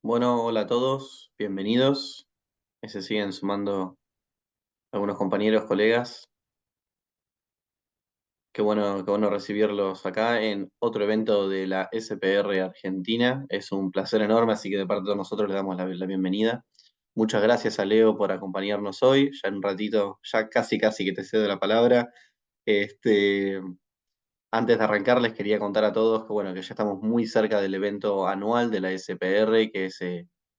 Bueno, hola a todos, bienvenidos. Se siguen sumando algunos compañeros, colegas. Qué bueno recibirlos acá en otro evento de la SPR Argentina. Es un placer enorme, así que de parte de todos nosotros le damos la bienvenida. Muchas gracias a Leo por acompañarnos hoy. Ya en un ratito, ya casi que te cedo la palabra. Este, Antes de arrancar, les quería contar a todos que, bueno, que ya estamos muy cerca del evento anual de la SPR, que es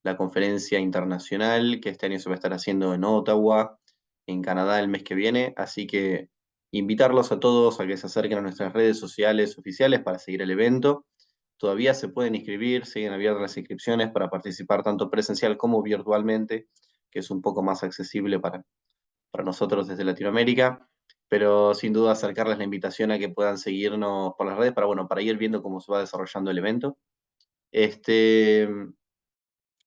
la conferencia internacional que este año se va a estar haciendo en Ottawa, en Canadá, el mes que viene. Así que invitarlos a todos a que se acerquen a nuestras redes sociales oficiales para seguir el evento. Todavía se pueden inscribir, siguen abiertas las inscripciones para participar tanto presencial como virtualmente, que es un poco más accesible para nosotros desde Latinoamérica, pero sin duda acercarles la invitación a que puedan seguirnos por las redes para, bueno, para ir viendo cómo se va desarrollando el evento. Este,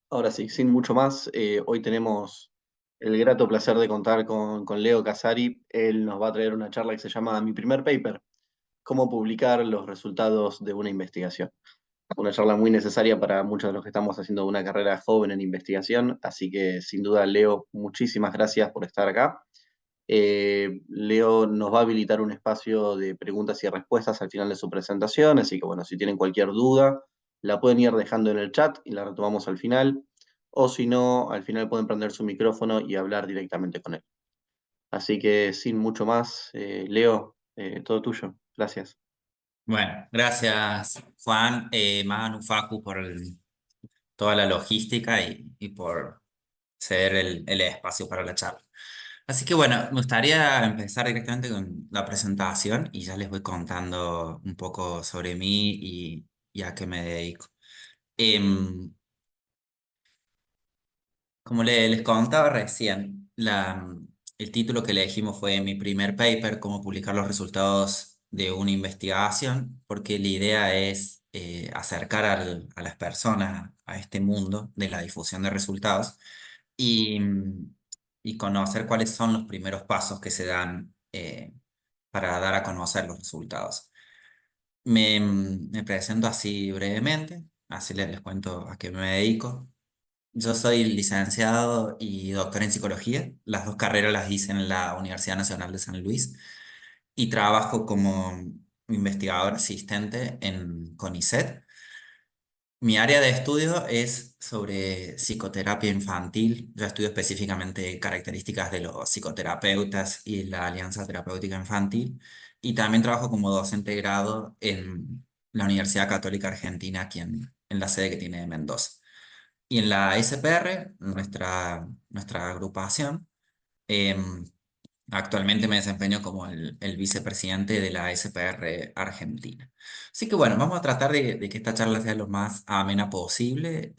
Ahora sí, sin mucho más, hoy tenemos el grato placer de contar con Leo Casari. Él nos va a traer una charla que se llama Mi primer paper, cómo publicar los resultados de una investigación. Una charla muy necesaria para muchos de los que estamos haciendo una carrera joven en investigación, así que sin duda, Leo, muchísimas gracias por estar acá. Leo nos va a habilitar un espacio de preguntas y respuestas al final de su presentación, así que bueno, si tienen cualquier duda, la pueden ir dejando en el chat y la retomamos al final, o si no, al final pueden prender su micrófono y hablar directamente con él. Así que sin mucho más, Leo, todo tuyo. Gracias. Bueno, gracias Juan, Manu, Facu por toda la logística y por ceder el espacio para la charla. Así que bueno, me gustaría empezar directamente con la presentación y ya les voy contando un poco sobre mí y a qué me dedico. Em, Como les contaba recién, el título que elegimos fue Mi primer paper, cómo publicar los resultados de una investigación, porque la idea es acercar a las personas a este mundo de la difusión de resultados y, y conocer cuáles son los primeros pasos que se dan para dar a conocer los resultados. Me presento así brevemente, así les cuento a qué me dedico. Yo soy licenciado y doctor en psicología. Las dos carreras las hice en la Universidad Nacional de San Luis y trabajo como investigador asistente en CONICET. Mi área de estudio es sobre psicoterapia infantil. Yo estudio específicamente características de los psicoterapeutas y la Alianza Terapéutica Infantil. Y también trabajo como docente de grado en la Universidad Católica Argentina, aquí en la sede que tiene de Mendoza. Y en la SPR, nuestra agrupación, em, actualmente me desempeño como el vicepresidente de la SPR Argentina. Así que bueno, vamos a tratar de que esta charla sea lo más amena posible.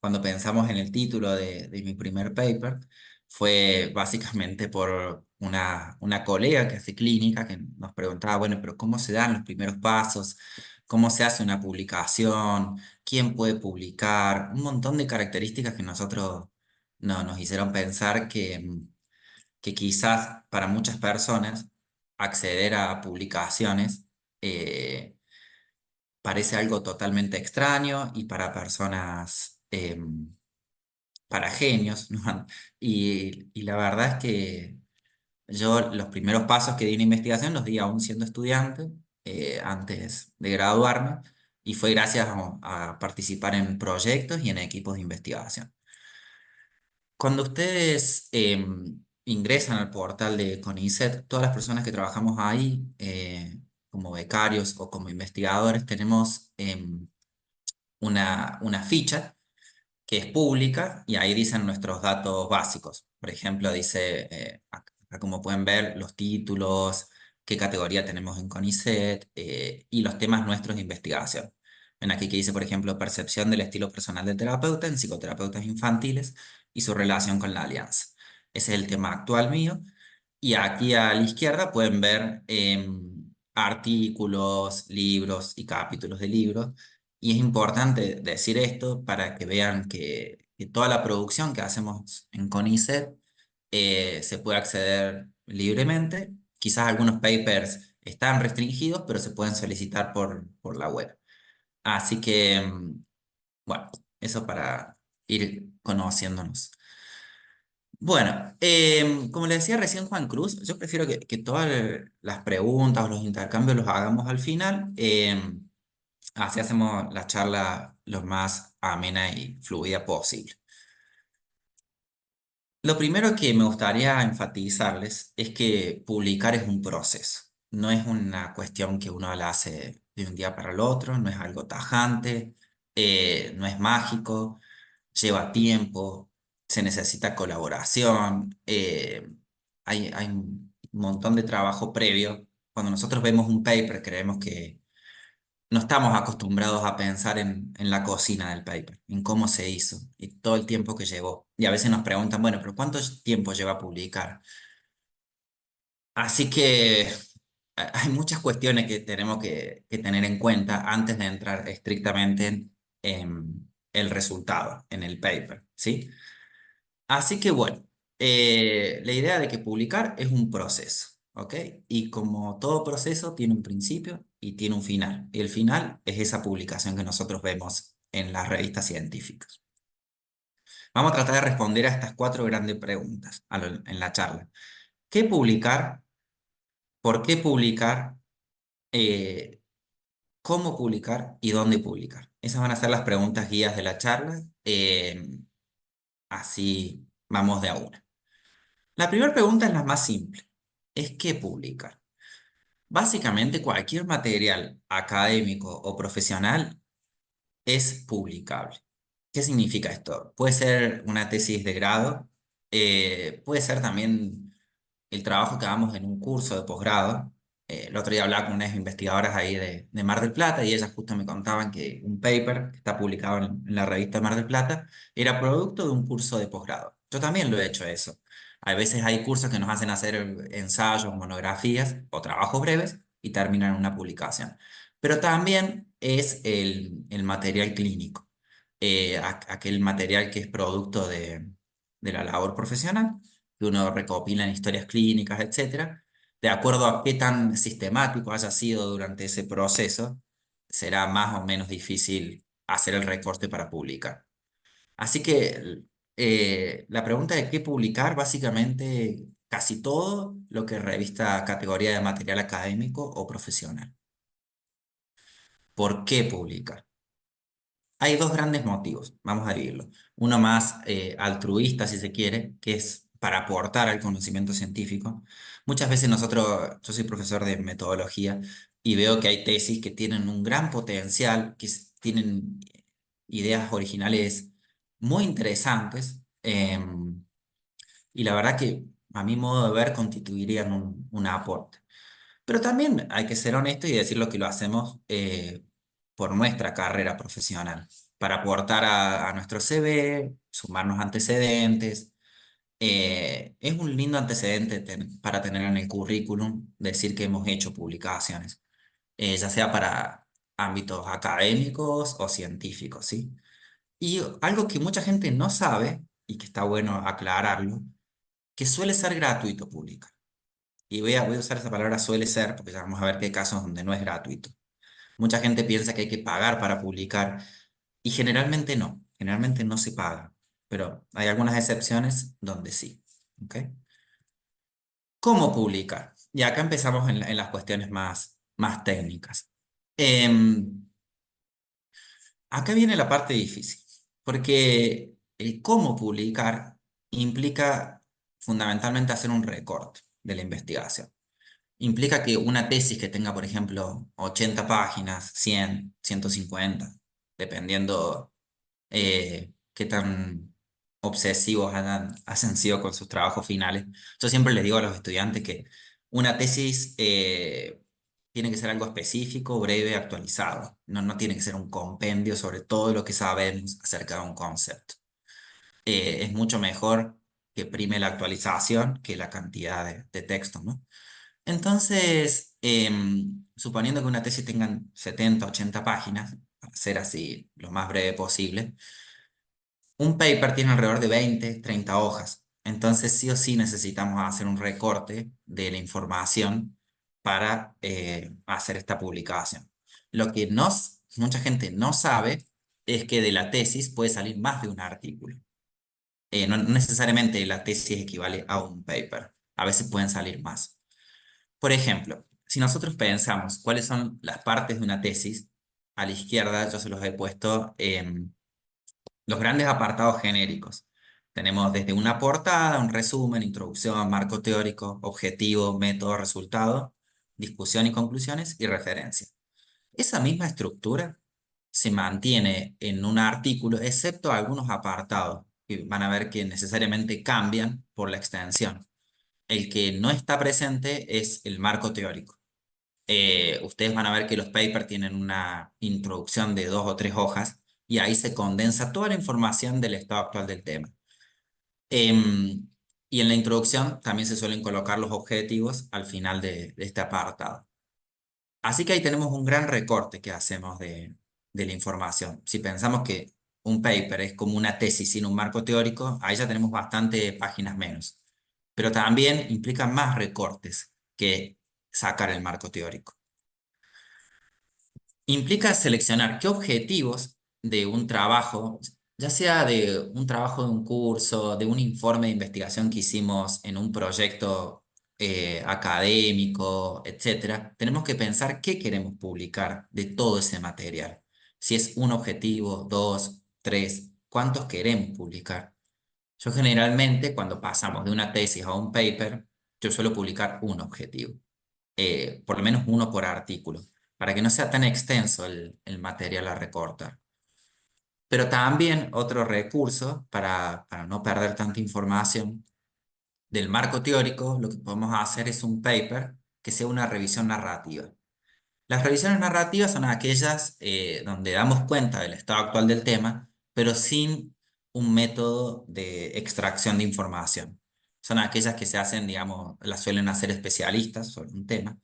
Cuando pensamos en el título de mi primer paper, fue básicamente por una colega que hace clínica que nos preguntaba, bueno, pero ¿cómo se dan los primeros pasos? ¿Cómo se hace una publicación? ¿Quién puede publicar? Un montón de características que nosotros no, nos hicieron pensar que quizás para muchas personas acceder a publicaciones parece algo totalmente extraño y para personas, para genios, ¿no? Y la verdad es que yo los primeros pasos que di en investigación los di aún siendo estudiante, antes de graduarme, y fue gracias a participar en proyectos y en equipos de investigación. Cuando ustedes ingresan al portal de CONICET, todas las personas que trabajamos ahí, como becarios o como investigadores, tenemos una ficha que es pública y ahí dicen nuestros datos básicos. Por ejemplo, dice, acá como pueden ver, los títulos, qué categoría tenemos en CONICET y los temas nuestros de investigación. Ven aquí que dice, por ejemplo, percepción del estilo personal del terapeuta en psicoterapeutas infantiles y su relación con la alianza. Ese es el tema actual mío. Y aquí a la izquierda pueden ver artículos, libros y capítulos de libros. Y es importante decir esto para que vean que toda la producción que hacemos en CONICET se puede acceder libremente. Quizás algunos papers están restringidos, pero se pueden solicitar por la web. Así que, Bueno, eso para ir conociéndonos. Bueno, como le decía recién Juan Cruz, yo prefiero que todas las preguntas o los intercambios los hagamos al final. Así hacemos la charla lo más amena y fluida posible. Lo primero que me gustaría enfatizarles es que publicar es un proceso. No es una cuestión que uno la hace de un día para el otro, no es algo tajante, no es mágico, lleva tiempo, se necesita colaboración, hay un montón de trabajo previo. Cuando nosotros vemos un paper, creemos que no estamos acostumbrados a pensar en la cocina del paper, en cómo se hizo y todo el tiempo que llevó. Y a veces nos preguntan, bueno, pero ¿cuánto tiempo lleva a publicar? Así que hay muchas cuestiones que tenemos que tener en cuenta antes de entrar estrictamente en el resultado, en el paper, ¿sí? Así que bueno, la idea de que publicar es un proceso, ¿ok? Y como todo proceso tiene un principio y tiene un final. Y el final es esa publicación que nosotros vemos en las revistas científicas. Vamos a tratar de responder a estas cuatro grandes preguntas en la charla. ¿Qué publicar? ¿Por qué publicar? Eh, ¿Cómo publicar? ¿Y dónde publicar? Esas van a ser las preguntas guías de la charla. Así vamos de a una. La primera pregunta es la más simple. ¿Es qué publicar? Básicamente cualquier material académico o profesional es publicable. ¿Qué significa esto? Puede ser una tesis de grado, puede ser también el trabajo que hagamos en un curso de posgrado. El otro día hablaba con unas investigadoras ahí de Mar del Plata y ellas justo me contaban que un paper que está publicado en la revista Mar del Plata era producto de un curso de posgrado. Yo también lo he hecho eso. A veces hay cursos que nos hacen hacer ensayos, monografías o trabajos breves y terminan en una publicación. Pero también es el material clínico, aquel material que es producto de la labor profesional que uno recopila en historias clínicas, etcétera, de acuerdo a qué tan sistemático haya sido durante ese proceso, será más o menos difícil hacer el recorte para publicar. Así que la pregunta de qué publicar, básicamente casi todo lo que revista categoría de material académico o profesional. ¿Por qué publicar? Hay dos grandes motivos, vamos a dividirlo. Uno más altruista, si se quiere, que es para aportar al conocimiento científico. Muchas veces nosotros, yo soy profesor de metodología y veo que hay tesis que tienen un gran potencial, tienen ideas originales muy interesantes, y la verdad que a mi modo de ver constituirían un aporte. Pero también hay que ser honesto y decir lo que lo hacemos por nuestra carrera profesional, para aportar a nuestro CV, sumarnos antecedentes. Es un lindo antecedente para tener en el currículum, decir que hemos hecho publicaciones, ya sea para ámbitos académicos o científicos, ¿sí? Y algo que mucha gente no sabe, y que está bueno aclararlo, que suele ser gratuito publicar. Y voy a usar esa palabra suele ser, porque ya vamos a ver que hay casos donde no es gratuito. Mucha gente piensa que hay que pagar para publicar y generalmente no se paga, pero hay algunas excepciones donde sí. ¿Ok? ¿Cómo publicar? Y acá empezamos en las cuestiones más técnicas. Em, Acá viene la parte difícil, porque el cómo publicar implica fundamentalmente hacer un recorte de la investigación. Implica que una tesis que tenga, por ejemplo, 80 páginas, 100, 150, dependiendo qué tan obsesivos hayan sido con sus trabajos finales. Yo siempre les digo a los estudiantes que una tesis tiene que ser algo específico, breve, actualizado. No tiene que ser un compendio sobre todo lo que sabemos acerca de un concepto. Es mucho mejor que prime la actualización que la cantidad de texto, ¿no? Entonces, suponiendo que una tesis tenga 70, 80 páginas, para ser así lo más breve posible, un paper tiene alrededor de 20, 30 hojas. Entonces, sí o sí necesitamos hacer un recorte de la información para hacer esta publicación. Lo que mucha gente no sabe es que de la tesis puede salir más de un artículo. No necesariamente la tesis equivale a un paper. A veces pueden salir más. Por ejemplo, si nosotros pensamos cuáles son las partes de una tesis, a la izquierda yo se los he puesto en los grandes apartados genéricos. Tenemos desde una portada, un resumen, introducción, marco teórico, objetivo, método, resultado, discusión y conclusiones y referencia. Esa misma estructura se mantiene en un artículo, excepto algunos apartados, que van a ver que necesariamente cambian por la extensión. El que no está presente es el marco teórico. Ustedes van a ver que los papers tienen una introducción de 2 o 3 hojas y ahí se condensa toda la información del estado actual del tema. Em, y en la introducción también se suelen colocar los objetivos al final de este apartado. Así que ahí tenemos un gran recorte que hacemos de la información. Si pensamos que un paper es como una tesis sin un marco teórico, ahí ya tenemos bastante páginas menos. Pero también implica más recortes que sacar el marco teórico. Implica seleccionar qué objetivos de un trabajo, ya sea de un trabajo de un curso, de un informe de investigación que hicimos en un proyecto académico, etcétera, tenemos que pensar qué queremos publicar de todo ese material. Si es un objetivo, dos, tres, ¿cuántos queremos publicar? Yo generalmente, cuando pasamos de una tesis a un paper, yo suelo publicar un objetivo, por lo menos uno por artículo, para que no sea tan extenso el material a recortar. Pero también otro recurso para no perder tanta información del marco teórico, lo que podemos hacer es un paper que sea una revisión narrativa. Las revisiones narrativas son aquellas donde damos cuenta del estado actual del tema, pero sin un método de extracción de información. Son aquellas que se hacen, digamos, las suelen hacer especialistas sobre un tema,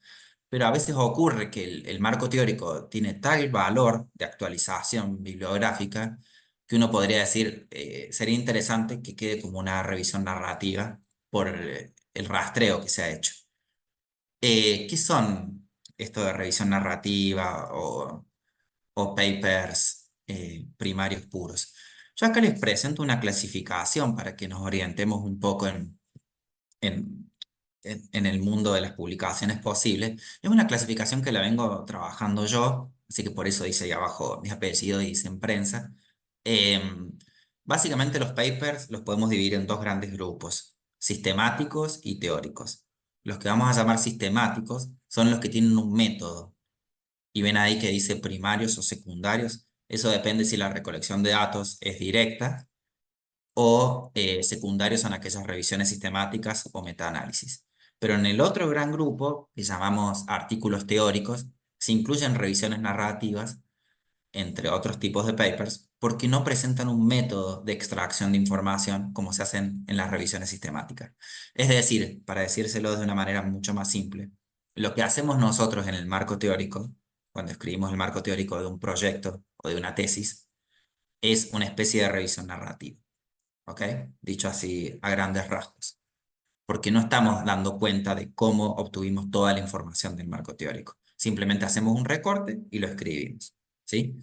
pero a veces ocurre que el marco teórico tiene tal valor de actualización bibliográfica que uno podría decir, sería interesante que quede como una revisión narrativa por el rastreo que se ha hecho. ¿Qué son esto de revisión narrativa o papers primarios puros? Yo acá les presento una clasificación para que nos orientemos un poco en, en el mundo de las publicaciones posibles. Es una clasificación que la vengo trabajando yo, así que por eso dice ahí abajo mi apellido y dice en prensa. Em, Básicamente los papers los podemos dividir en dos grandes grupos, sistemáticos y teóricos. Los que vamos a llamar sistemáticos son los que tienen un método. Y ven ahí que dice primarios o secundarios. Eso depende si la recolección de datos es directa o secundarios son aquellas revisiones sistemáticas o metaanálisis. Pero en el otro gran grupo, que llamamos artículos teóricos, se incluyen revisiones narrativas, entre otros tipos de papers, porque no presentan un método de extracción de información como se hacen en las revisiones sistemáticas. Es decir, para decírselo de una manera mucho más simple, lo que hacemos nosotros en el marco teórico, cuando escribimos el marco teórico de un proyecto o de una tesis, es una especie de revisión narrativa. ¿Ok? Dicho así a grandes rasgos, porque no estamos dando cuenta de cómo obtuvimos toda la información del marco teórico. Simplemente hacemos un recorte y lo escribimos. ¿Sí?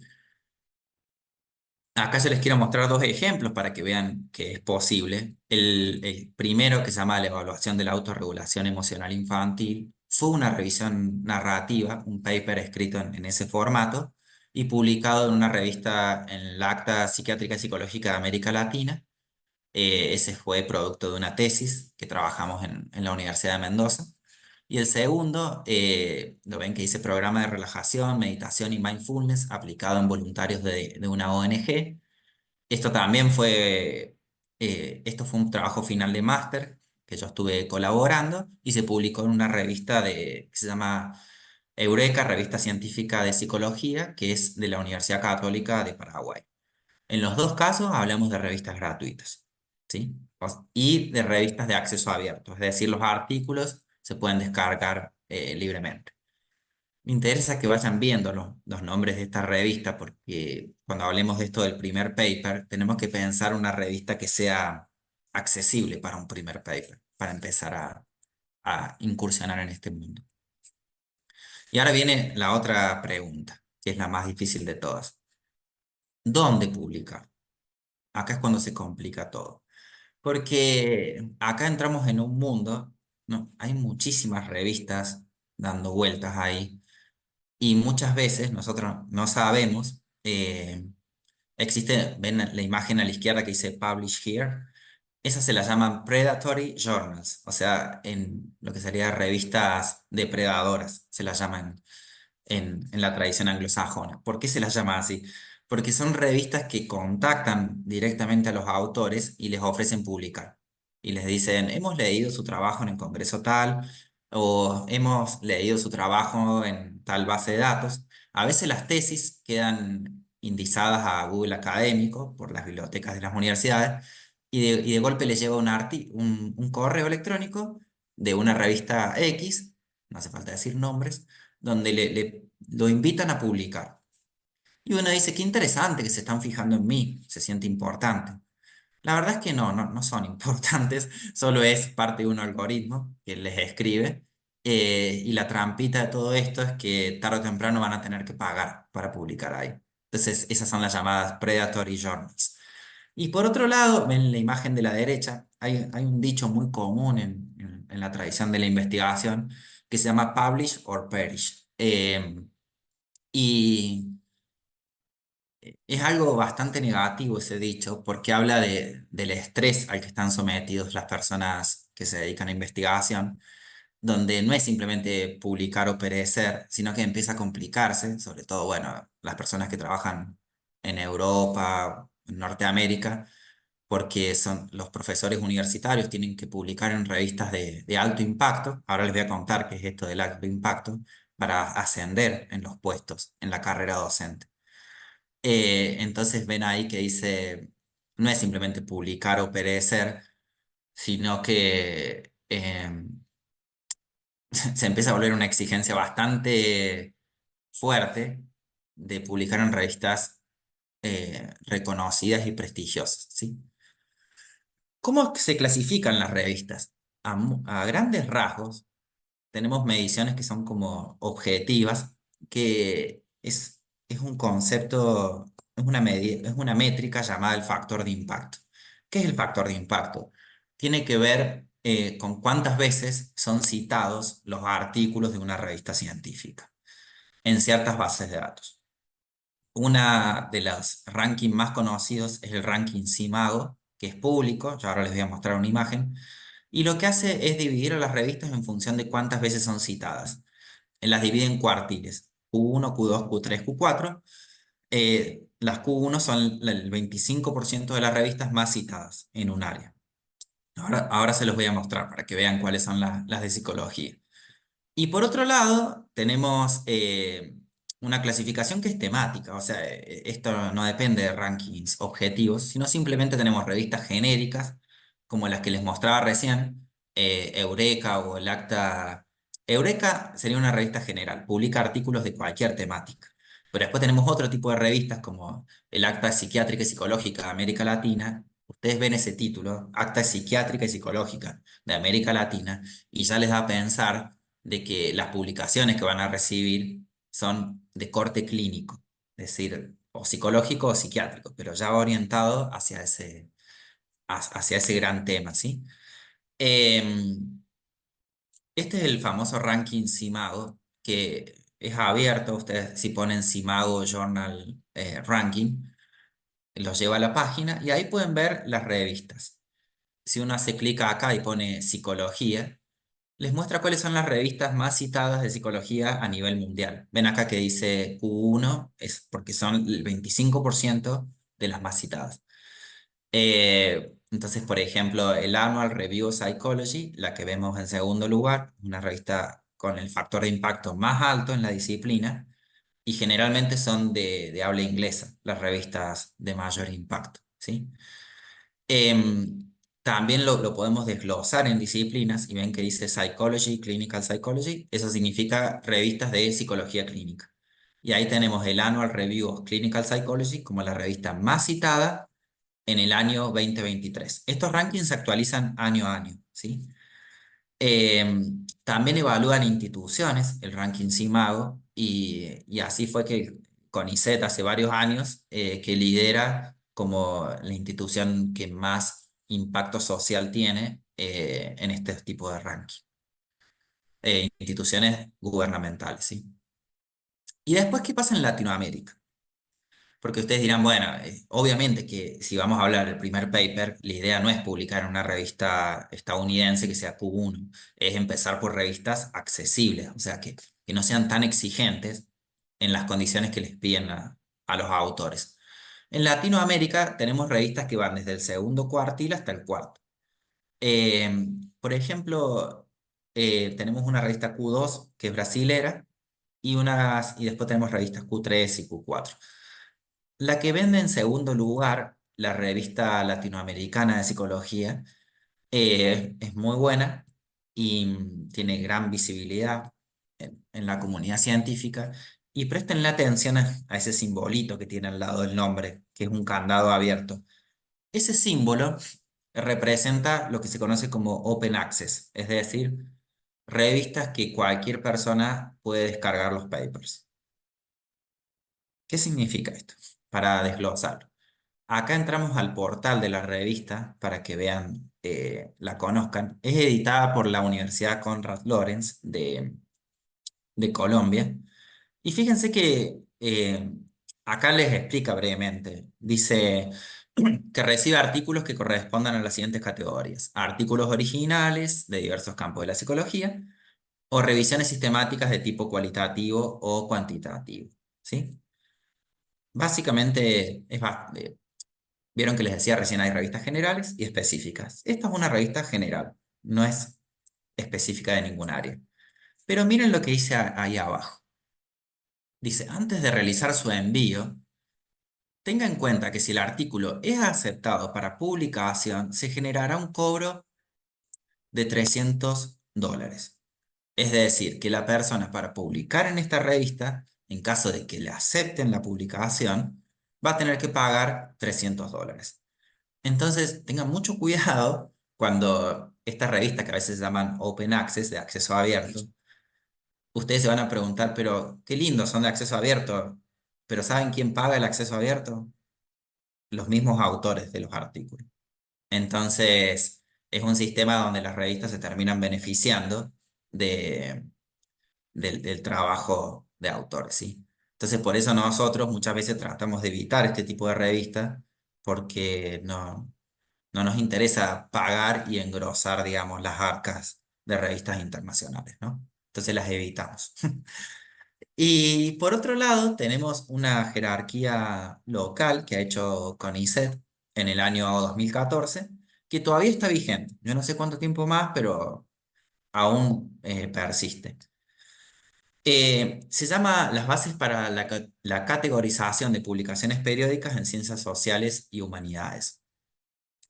Acá yo les quiero mostrar dos ejemplos para que vean que es posible. El primero, que se llama la evaluación de la autorregulación emocional infantil, fue una revisión narrativa, un paper escrito en ese formato y publicado en una revista en la Acta Psiquiátrica y Psicológica de América Latina. Ese fue producto de una tesis que trabajamos en la Universidad de Mendoza. Y el segundo, lo ven que dice programa de relajación, meditación y mindfulness aplicado en voluntarios de una ONG. Esto fue un trabajo final de máster que yo estuve colaborando y se publicó en una revista que se llama Eureka, Revista Científica de Psicología, que es de la Universidad Católica de Paraguay. En los dos casos hablamos de revistas gratuitas, ¿sí? Y de revistas de acceso abierto, es decir, los artículos se pueden descargar libremente. Me interesa que vayan viendo los nombres de esta revista porque cuando hablemos de esto del primer paper, tenemos que pensar una revista que sea accesible para un primer paper, para empezar a incursionar en este mundo. Y ahora viene la otra pregunta, que es la más difícil de todas. ¿Dónde publicar? Acá es cuando se complica todo. Porque acá entramos en un mundo, ¿no? Hay muchísimas revistas dando vueltas ahí y muchas veces nosotros no sabemos, existe, ven la imagen a la izquierda que dice Publish Here, esas se las llaman Predatory Journals, o sea, en lo que sería revistas depredadoras, se las llaman en la tradición anglosajona. ¿Por qué se las llama así? Porque son revistas que contactan directamente a los autores y les ofrecen publicar. Y les dicen, hemos leído su trabajo en el Congreso tal, o hemos leído su trabajo en tal base de datos. A veces las tesis quedan indizadas a Google Académico por las bibliotecas de las universidades, y de golpe les llega un correo electrónico de una revista X, no hace falta decir nombres, donde lo invitan a publicar. Y uno dice, qué interesante que se están fijando en mí, se siente importante. La verdad es que no son importantes, solo es parte de un algoritmo que les escribe. Y la trampita de todo esto es que tarde o temprano van a tener que pagar para publicar ahí. Entonces, esas son las llamadas predatory journals. Y por otro lado, ven la imagen de la derecha, hay un dicho muy común en la tradición de la investigación que se llama publish or perish. Y es algo bastante negativo ese dicho porque habla del estrés al que están sometidos las personas que se dedican a investigación, donde no es simplemente publicar o perecer, sino que empieza a complicarse, sobre todo, bueno, las personas que trabajan en Europa, en Norteamérica, porque son los profesores universitarios, tienen que publicar en revistas de alto impacto. Ahora les voy a contar qué es esto del alto impacto para ascender en los puestos en la carrera docente. Entonces ven ahí que dice, no es simplemente publicar o perecer, sino que se empieza a volver una exigencia bastante fuerte de publicar en revistas reconocidas y prestigiosas, ¿sí? ¿Cómo se clasifican las revistas? A grandes rasgos, tenemos mediciones que son como objetivas, que es un concepto, es una métrica llamada el factor de impacto. ¿Qué es el factor de impacto? Tiene que ver con cuántas veces son citados los artículos de una revista científica en ciertas bases de datos. Una de los rankings más conocidos es el ranking CIMAGO, que es público, yo ahora les voy a mostrar una imagen, y lo que hace es dividir a las revistas en función de cuántas veces son citadas. Las divide en cuartiles, Q1, Q2, Q3, Q4. Las Q1 son el 25% de las revistas más citadas en un área. Ahora se los voy a mostrar para que vean cuáles son las de psicología. Y por otro lado, tenemos una clasificación que es temática, o sea, esto no depende de rankings objetivos, sino simplemente tenemos revistas genéricas, como las que les mostraba recién, Eureka o el Acta. Eureka sería una revista general, publica artículos de cualquier temática. Pero después tenemos otro tipo de revistas como el Acta Psiquiátrica y Psicológica de América Latina. Ustedes ven ese título, Acta Psiquiátrica y Psicológica de América Latina, y ya les da a pensar de que las publicaciones que van a recibir son de corte clínico, es decir, o psicológico o psiquiátrico, pero ya orientado hacia ese gran tema, ¿sí? Em, este es el famoso ranking CIMAGO, que es abierto. Ustedes si ponen CIMAGO Journal Ranking, los lleva a la página y ahí pueden ver las revistas. Si uno hace clic acá y pone psicología, les muestra cuáles son las revistas más citadas de psicología a nivel mundial. Ven acá que dice Q1, es porque son el 25% de las más citadas. Entonces, por ejemplo, el Annual Review of Psychology, la que vemos en segundo lugar, una revista con el factor de impacto más alto en la disciplina, y generalmente son de habla inglesa, las revistas de mayor impacto, ¿sí? También lo podemos desglosar en disciplinas y ven que dice Psychology, Clinical Psychology, eso significa revistas de psicología clínica. Y ahí tenemos el Annual Review of Clinical Psychology como la revista más citada en el año 2023. Estos rankings se actualizan año a año, ¿sí? También evalúan instituciones, el ranking CIMAGO, y así fue que CONICET hace varios años, que lidera como la institución que más impacto social tiene en este tipo de ranking. Instituciones gubernamentales, ¿sí? Y después, ¿qué pasa en Latinoamérica? Porque ustedes dirán, bueno, obviamente que si vamos a hablar del primer paper, la idea no es publicar en una revista estadounidense que sea Q1, es empezar por revistas accesibles, o sea, que no sean tan exigentes en las condiciones que les piden a los autores. En Latinoamérica tenemos revistas que van desde el segundo cuartil hasta el cuarto. Eh, por ejemplo, tenemos una revista Q2 que es brasilera y después tenemos revistas Q3 y Q4. La que vende en segundo lugar, la revista latinoamericana de psicología, es muy buena y tiene gran visibilidad en la comunidad científica. Y prestenle atención a ese simbolito que tiene al lado del nombre, que es un candado abierto. Ese símbolo representa lo que se conoce como Open Access, es decir, revistas que cualquier persona puede descargar los papers. ¿Qué significa esto? Para desglosarlo. Acá entramos al portal de la revista para que vean, la conozcan. Es editada por la Universidad Konrad Lorenz de Colombia. Y fíjense que acá les explica brevemente. Dice que recibe artículos que correspondan a las siguientes categorías: artículos originales de diversos campos de la psicología o revisiones sistemáticas de tipo cualitativo o cuantitativo. ¿Sí? Básicamente vieron que les decía recién hay revistas generales y específicas. Esta es una revista general, no es específica de ningún área. Pero miren lo que dice ahí abajo. Dice, antes de realizar su envío, tenga en cuenta que si el artículo es aceptado para publicación, se generará un cobro de $300. Es decir, que la persona para publicar en esta revista, en caso de que le acepten la publicación, va a tener que pagar $300. Entonces, tengan mucho cuidado cuando estas revistas que a veces se llaman Open Access, de acceso abierto, ustedes se van a preguntar, pero qué lindo, son de acceso abierto, pero ¿saben quién paga el acceso abierto? Los mismos autores de los artículos. Entonces, es un sistema donde las revistas se terminan beneficiando de, del trabajo de autores, ¿sí? Entonces, por eso nosotros muchas veces tratamos de evitar este tipo de revistas, porque no nos interesa pagar y engrosar, digamos, las arcas de revistas internacionales, ¿no? Entonces las evitamos. Y por otro lado, tenemos una jerarquía local que ha hecho CONICET en el año 2014, que todavía está vigente. Yo no sé cuánto tiempo más, pero aún persiste. Se llama las bases para la categorización de publicaciones periódicas en ciencias sociales y humanidades.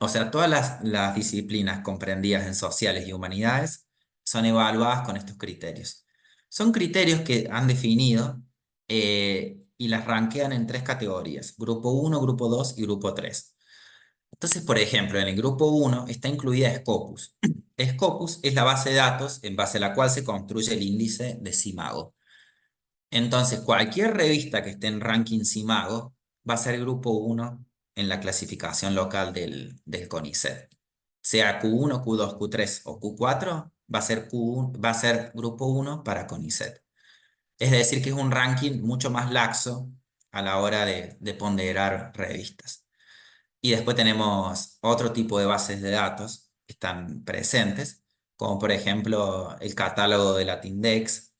O sea, todas las disciplinas comprendidas en sociales y humanidades son evaluadas con estos criterios. Son criterios que han definido, y las rankean en tres categorías: grupo uno, grupo 2 y grupo 3. Entonces, por ejemplo, en el grupo uno está incluida Scopus. Scopus es la base de datos en base a la cual se construye el índice de Simago. Entonces, cualquier revista que esté en ranking Simago va a ser grupo uno en la clasificación local del CONICET. Sea Q1, Q2, Q3 o Q4, va a ser grupo uno para CONICET. Es decir, que es un ranking mucho más laxo a la hora de ponderar revistas. Y después tenemos otro tipo de bases de datos que están presentes, como por ejemplo el catálogo de Latindex,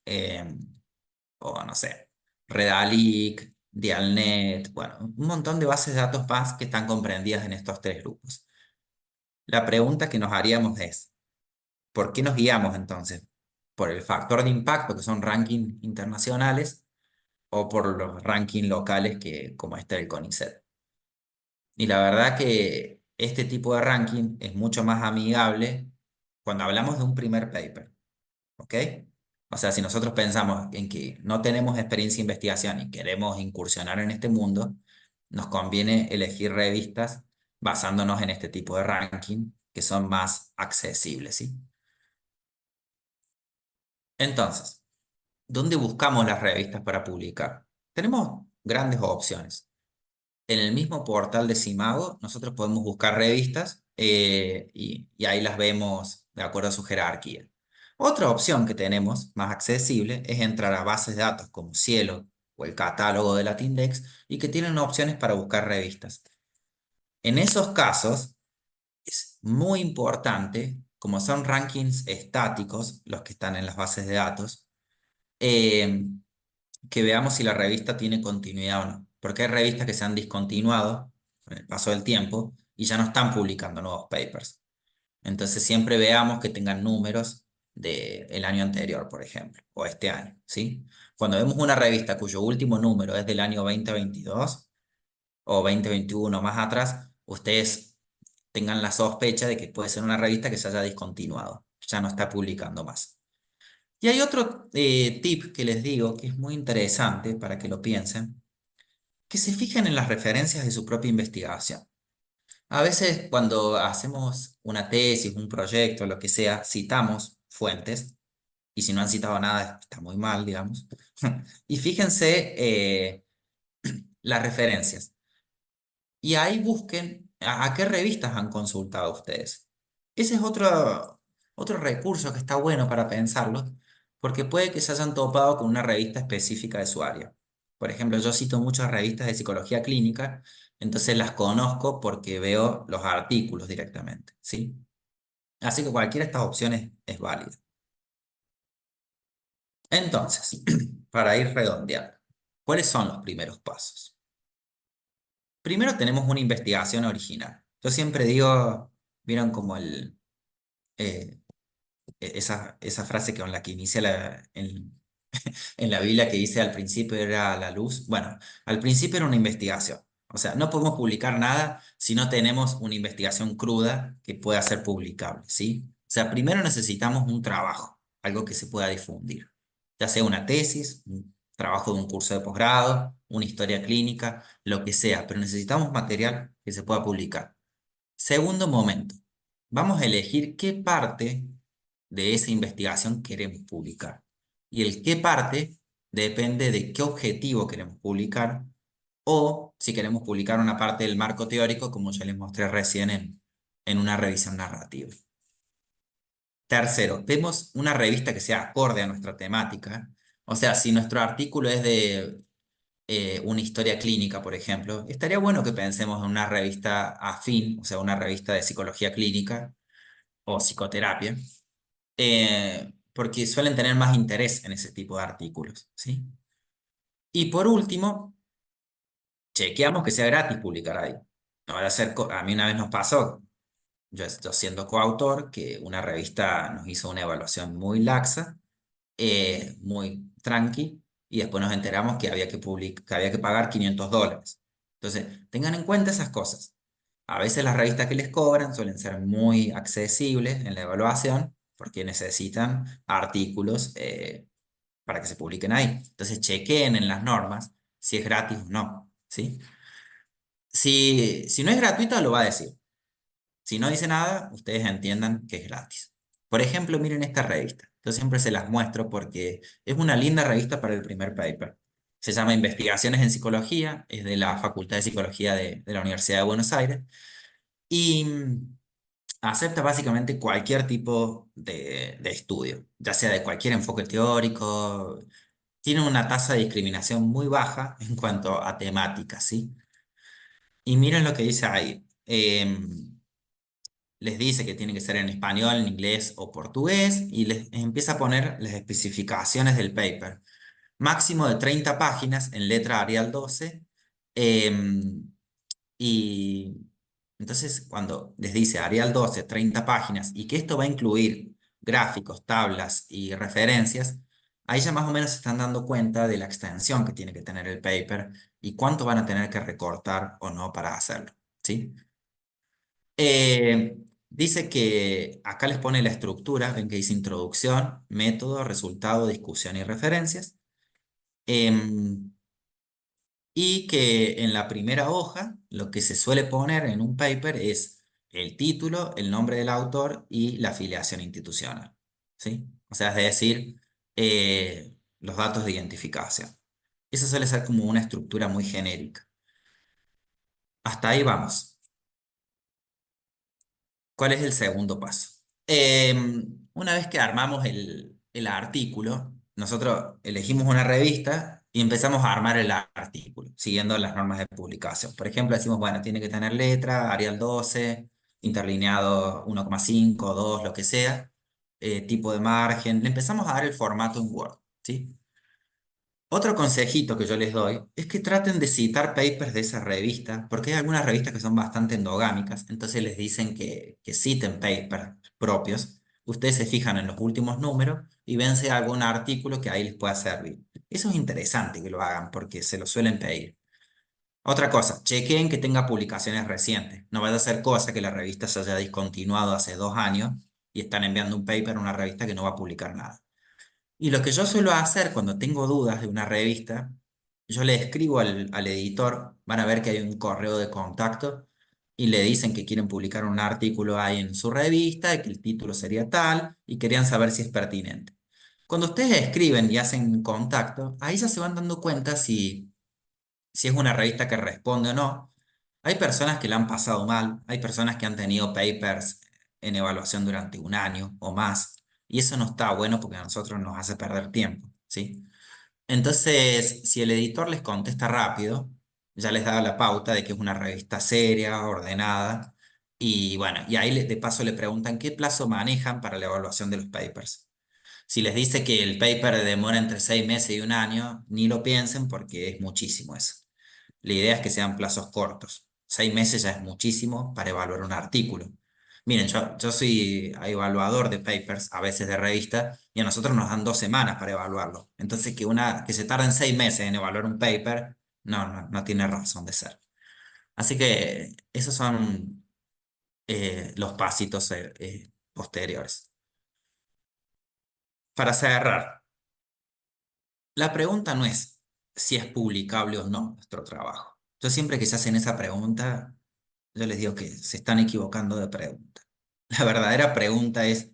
o no sé, Redalic, Dialnet, bueno, un montón de bases de datos más que están comprendidas en estos tres grupos. La pregunta que nos haríamos es, ¿por qué nos guiamos entonces? ¿Por el factor de impacto, que son rankings internacionales, o por los rankings locales, como este del CONICET? Y la verdad que este tipo de ranking es mucho más amigable cuando hablamos de un primer paper. ¿Ok? O sea, si nosotros pensamos en que no tenemos experiencia de investigación y queremos incursionar en este mundo, nos conviene elegir revistas basándonos en este tipo de ranking que son más accesibles, ¿sí? Entonces, ¿dónde buscamos las revistas para publicar? Tenemos grandes opciones. En el mismo portal de Simago, nosotros podemos buscar revistas y ahí las vemos de acuerdo a su jerarquía. Otra opción que tenemos, más accesible, es entrar a bases de datos como Cielo o el catálogo de Latindex y que tienen opciones para buscar revistas. En esos casos, es muy importante, como son rankings estáticos, los que están en las bases de datos, eh, que veamos si la revista tiene continuidad o no. Porque hay revistas que se han discontinuado con el paso del tiempo y ya no están publicando nuevos papers. Entonces siempre veamos que tengan números del año anterior, por ejemplo, o este año, ¿sí? Cuando vemos una revista cuyo último número es del año 2022 o 2021 más atrás, ustedes tengan la sospecha de que puede ser una revista que se haya discontinuado, ya no está publicando más. Y hay otro tip que les digo que es muy interesante para que lo piensen, que se fijen en las referencias de su propia investigación. A veces cuando hacemos una tesis, un proyecto, lo que sea, citamos fuentes, y si no han citado nada está muy mal, digamos. Y fíjense las referencias. Y ahí busquen a qué revistas han consultado ustedes. Ese es otro recurso que está bueno para pensarlo, porque puede que se hayan topado con una revista específica de su área. Por ejemplo, yo cito muchas revistas de psicología clínica, entonces las conozco porque veo los artículos directamente, ¿sí? Así que cualquiera de estas opciones es válida. Entonces, para ir redondeando, ¿cuáles son los primeros pasos? Primero tenemos una investigación original. Yo siempre digo, vieron como eh, esa frase con la que inicia en la Biblia que dice al principio era la luz. Bueno, al principio era una investigación. O sea, no podemos publicar nada si no tenemos una investigación cruda que pueda ser publicable, ¿sí? O sea, primero necesitamos un trabajo, algo que se pueda difundir, ya sea una tesis, un trabajo de un curso de posgrado, una historia clínica, lo que sea, pero necesitamos material que se pueda publicar. Segundo momento, vamos a elegir qué parte de esa investigación queremos publicar. Y el qué parte depende de qué objetivo queremos publicar o si queremos publicar una parte del marco teórico, como ya les mostré recién en una revisión narrativa. Tercero, vemos una revista que sea acorde a nuestra temática. O sea, si nuestro artículo es de una historia clínica, por ejemplo, estaría bueno que pensemos en una revista afín, o sea, una revista de psicología clínica o psicoterapia, porque suelen tener más interés en ese tipo de artículos, ¿sí? Y por último, chequeamos que sea gratis publicar ahí. No vaya a ser, a mí una vez nos pasó, yo siendo coautor, que una revista nos hizo una evaluación muy laxa, muy tranqui, y después nos enteramos que había que había que pagar $500. Entonces, tengan en cuenta esas cosas. A veces las revistas que les cobran suelen ser muy accesibles en la evaluación porque necesitan artículos para que se publiquen ahí. Entonces, chequeen en las normas si es gratis o no, ¿sí? Si no es gratuito, lo va a decir. Si no dice nada, ustedes entiendan que es gratis. Por ejemplo, miren esta revista. Yo siempre se las muestro porque es una linda revista para el primer paper. Se llama Investigaciones en Psicología, es de la Facultad de Psicología de la Universidad de Buenos Aires y acepta básicamente cualquier tipo de estudio, ya sea de cualquier enfoque teórico. Tiene una tasa de discriminación muy baja en cuanto a temáticas, ¿sí? Y miren lo que dice ahí. Les dice que tiene que ser en español, en inglés o portugués y les empieza a poner las especificaciones del paper. Máximo de 30 páginas en letra Arial 12. Y entonces cuando les dice Arial 12, 30 páginas y que esto va a incluir gráficos, tablas y referencias, ahí ya más o menos se están dando cuenta de la extensión que tiene que tener el paper y cuánto van a tener que recortar o no para hacerlo, ¿sí? Dice que acá les pone la estructura, ven que dice introducción, método, resultado, discusión y referencias. Em, y que en la primera hoja lo que se suele poner en un paper es el título, el nombre del autor y la afiliación institucional, ¿sí? O sea, es decir, los datos de identificación. Esa suele ser como una estructura muy genérica. Hasta ahí vamos. ¿Cuál es el segundo paso? Una vez que armamos el artículo, nosotros elegimos una revista y empezamos a armar el artículo, siguiendo las normas de publicación. Por ejemplo, decimos, bueno, tiene que tener letra, Arial 12, interlineado 1,5, 2, lo que sea, tipo de margen. Le empezamos a dar el formato en Word, ¿sí? Otro consejito que yo les doy es que traten de citar papers de esa revista, porque hay algunas revistas que son bastante endogámicas, entonces les dicen que citen papers propios. Ustedes se fijan en los últimos números y ven si hay algún artículo que ahí les pueda servir. Eso es interesante que lo hagan porque se lo suelen pedir. Otra cosa, chequen que tenga publicaciones recientes. No vaya a ser cosa que la revista se haya discontinuado hace 2 años y están enviando un paper a una revista que no va a publicar nada. Y lo que yo suelo hacer cuando tengo dudas de una revista, yo le escribo al editor, van a ver que hay un correo de contacto y le dicen que quieren publicar un artículo ahí en su revista y que el título sería tal y querían saber si es pertinente. Cuando ustedes escriben y hacen contacto, ahí ya se van dando cuenta si es una revista que responde o no. Hay personas que la han pasado mal, hay personas que han tenido papers en evaluación durante 1 año o más, y eso no está bueno porque a nosotros nos hace perder tiempo, ¿sí? Entonces, si el editor les contesta rápido, ya les da la pauta de que es una revista seria, ordenada, y bueno, y ahí de paso le preguntan qué plazo manejan para la evaluación de los papers. Si les dice que el paper demora entre 6 meses y 1 año, ni lo piensen porque es muchísimo eso. La idea es que sean plazos cortos. 6 meses ya es muchísimo para evaluar un artículo. Miren, yo soy evaluador de papers, a veces de revista, y a nosotros nos dan 2 semanas para evaluarlo. Entonces, que se tarden 6 meses en evaluar un paper, no tiene razón de ser. Así que esos son los pasitos posteriores. Para cerrar, la pregunta no es si es publicable o no nuestro trabajo. Yo siempre que se hacen esa pregunta, yo les digo que se están equivocando de pregunta. La verdadera pregunta es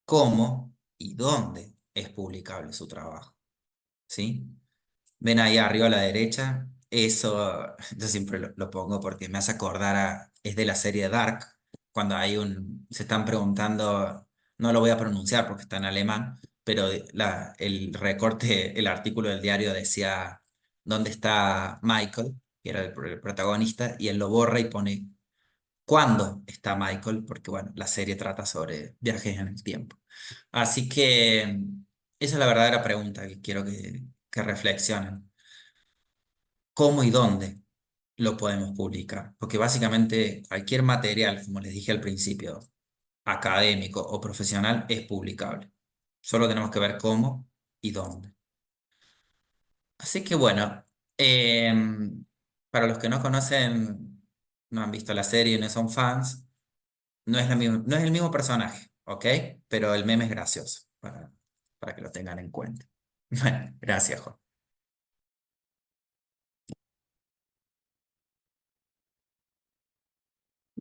cómo y dónde es publicable su trabajo, ¿sí? Ven ahí arriba a la derecha, eso yo siempre lo pongo porque me hace acordar es de la serie Dark, cuando se están preguntando, no lo voy a pronunciar porque está en alemán, pero el recorte, el artículo del diario decía, ¿dónde está Michael? Que era el protagonista, y él lo borra y pone, ¿cuándo está Michael? Porque bueno, la serie trata sobre viajes en el tiempo. Así que esa es la verdadera pregunta que quiero que reflexionen. ¿Cómo y dónde lo podemos publicar? Porque básicamente cualquier material, como les dije al principio, académico o profesional, es publicable. Solo tenemos que ver cómo y dónde. Así que bueno, para los que no conocen, no han visto la serie, no son fans, no es el mismo personaje, ¿ok? Pero el meme es gracioso, para que lo tengan en cuenta. Bueno, gracias, Juan.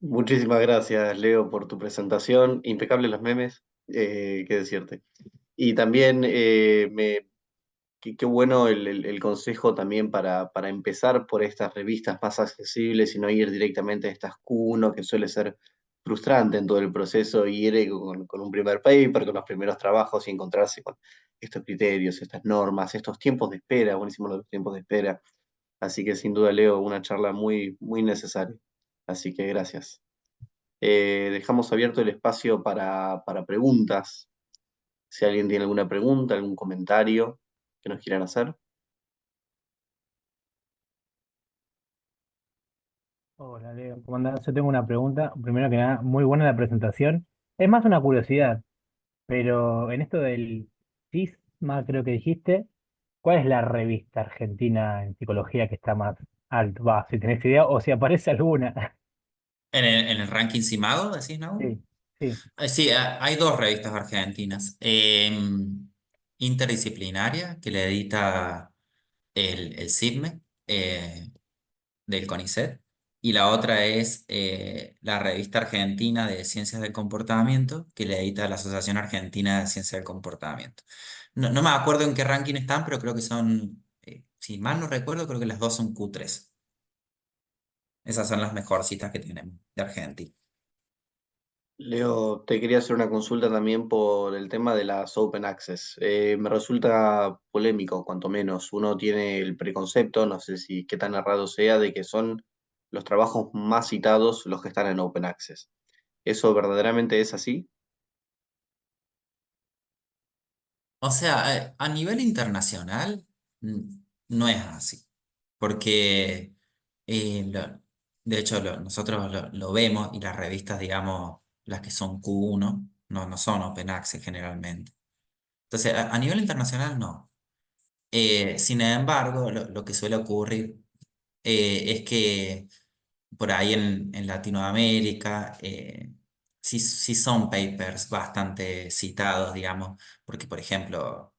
Muchísimas gracias, Leo, por tu presentación. Impecables los memes, qué decirte. Y también qué bueno el consejo también para empezar por estas revistas más accesibles y no ir directamente a estas Q1, que suele ser frustrante en todo el proceso, y ir con un primer paper, con los primeros trabajos y encontrarse con estos criterios, estas normas, estos tiempos de espera, buenísimo los tiempos de espera. Así que sin duda, Leo, una charla muy, muy necesaria. Así que gracias. Dejamos abierto el espacio para preguntas. Si alguien tiene alguna pregunta, algún comentario que nos quieran hacer. Hola Leo, ¿cómo andás? Yo tengo una pregunta. Primero que nada, muy buena la presentación. Es más una curiosidad, pero en esto del CISMA, creo que dijiste, ¿cuál es la revista argentina en psicología que está más alto? Va, si tenés idea o si aparece alguna. En el ranking CIMADO, decís, ¿no? Sí, sí. Sí, hay dos revistas argentinas. Interdisciplinaria, que le edita el CISME del CONICET, y la otra es la revista argentina de Ciencias del Comportamiento, que le edita la Asociación Argentina de Ciencias del Comportamiento. No me acuerdo en qué ranking están, pero creo que son si mal no recuerdo, creo que las dos son Q3. Esas son las mejorcitas que tenemos de Argentina. Leo, te quería hacer una consulta también por el tema de las Open Access. Me resulta polémico, cuanto menos. Uno tiene el preconcepto, no sé si qué tan errado sea, de que son los trabajos más citados los que están en Open Access. ¿Eso verdaderamente es así? O sea, a nivel internacional, mm, no es así. Porque, eh, lo- de hecho, nosotros lo vemos y las revistas, digamos, las que son Q1, no son Open Access generalmente. Entonces, a nivel internacional, no. Sin embargo, lo que suele ocurrir es que por ahí en Latinoamérica sí son papers bastante citados, digamos, porque, por ejemplo,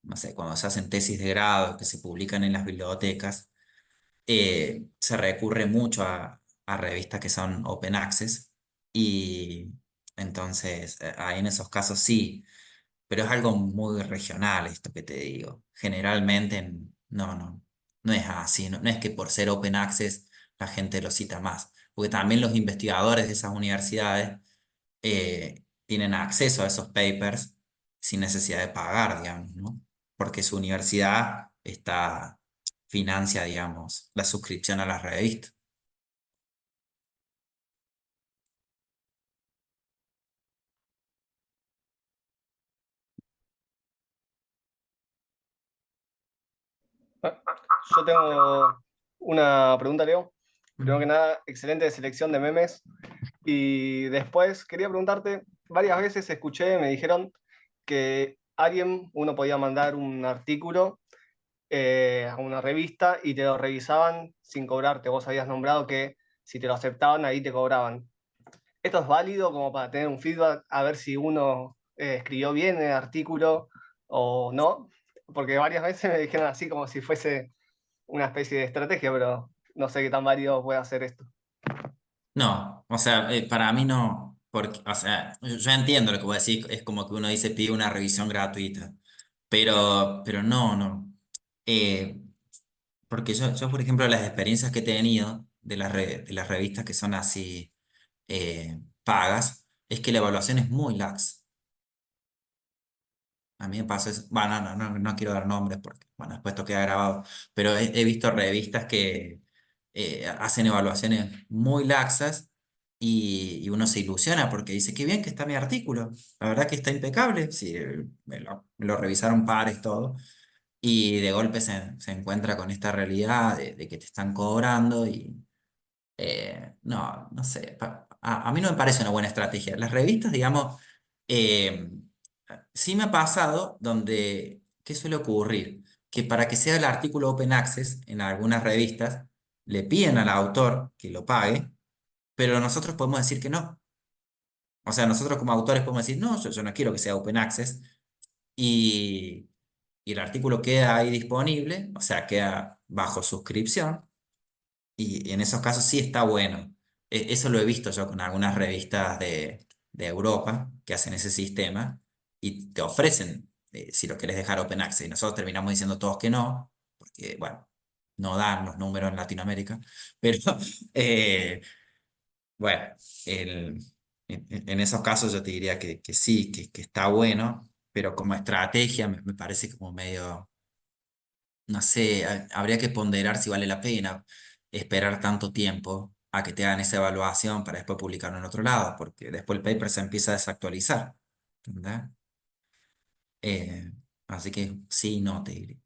no sé, cuando se hacen tesis de grado que se publican en las bibliotecas, se recurre mucho a revistas que son open access y entonces ahí en esos casos sí, pero es algo muy regional esto que te digo. Generalmente no es así, no es que por ser open access la gente lo cita más, porque también los investigadores de esas universidades tienen acceso a esos papers sin necesidad de pagar, digamos, ¿no? Porque su universidad financia, digamos, la suscripción a la revista. Ah, Yo tengo una pregunta, Leo. Primero que Mm. nada, excelente selección de memes. Y después quería preguntarte, varias veces escuché, me dijeron que uno podía mandar un artículo a una revista y te lo revisaban sin cobrarte. Vos habías nombrado que si te lo aceptaban, ahí te cobraban. ¿Esto es válido como para tener un feedback a ver si uno escribió bien el artículo o no? Porque varias veces me dijeron así como si fuese una especie de estrategia, pero no sé qué tan válido puede hacer esto. No, o sea, para mí no, porque, o sea, yo entiendo lo que voy a decir, es como que uno dice pide una revisión gratuita, pero no. Eh, Porque yo, por ejemplo, las experiencias que he tenido de las revistas que son así pagas, es que la evaluación es muy lax. A mí me pasa eso. Bueno, no quiero dar nombres porque, bueno, después esto queda grabado, pero he visto revistas que hacen evaluaciones muy laxas y uno se ilusiona porque dice, qué bien que está mi artículo. La verdad que está impecable. Sí, me lo revisaron pares, todo. Y de golpe se encuentra con esta realidad de que te están cobrando y no sé, a mí no me parece una buena estrategia. Las revistas, digamos, eh, sí me ha pasado donde, ¿qué suele ocurrir? Que para que sea el artículo Open Access en algunas revistas, le piden al autor que lo pague, pero nosotros podemos decir que no. O sea, nosotros como autores podemos decir, no, yo no quiero que sea Open Access y, y el artículo queda ahí disponible, o sea, queda bajo suscripción y en esos casos sí está bueno. Eso lo he visto yo con algunas revistas de Europa que hacen ese sistema y te ofrecen, si lo querés dejar Open Access, y nosotros terminamos diciendo todos que no, porque, bueno, no dan los números en Latinoamérica, pero eh, bueno, en esos casos yo te diría que sí, que está bueno, pero como estrategia me parece como medio, no sé, habría que ponderar si vale la pena esperar tanto tiempo a que te hagan esa evaluación para después publicarlo en otro lado, porque después el paper se empieza a desactualizar, ¿entendés? Eh, Así que sí, no te diré.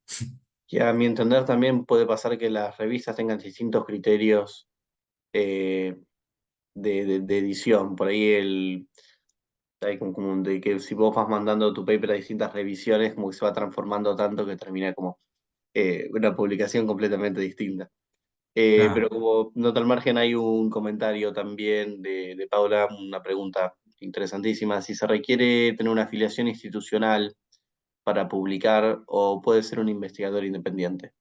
Y a mi entender también puede pasar que las revistas tengan distintos criterios eh, de edición. Por ahí hay como de que si vos vas mandando tu paper a distintas revisiones, como que se va transformando tanto que termina como una publicación completamente distinta. Pero Claro. como nota al margen hay un comentario también de Paula, una pregunta interesantísima. Si se requiere tener una afiliación institucional para publicar o puede ser un investigador independiente.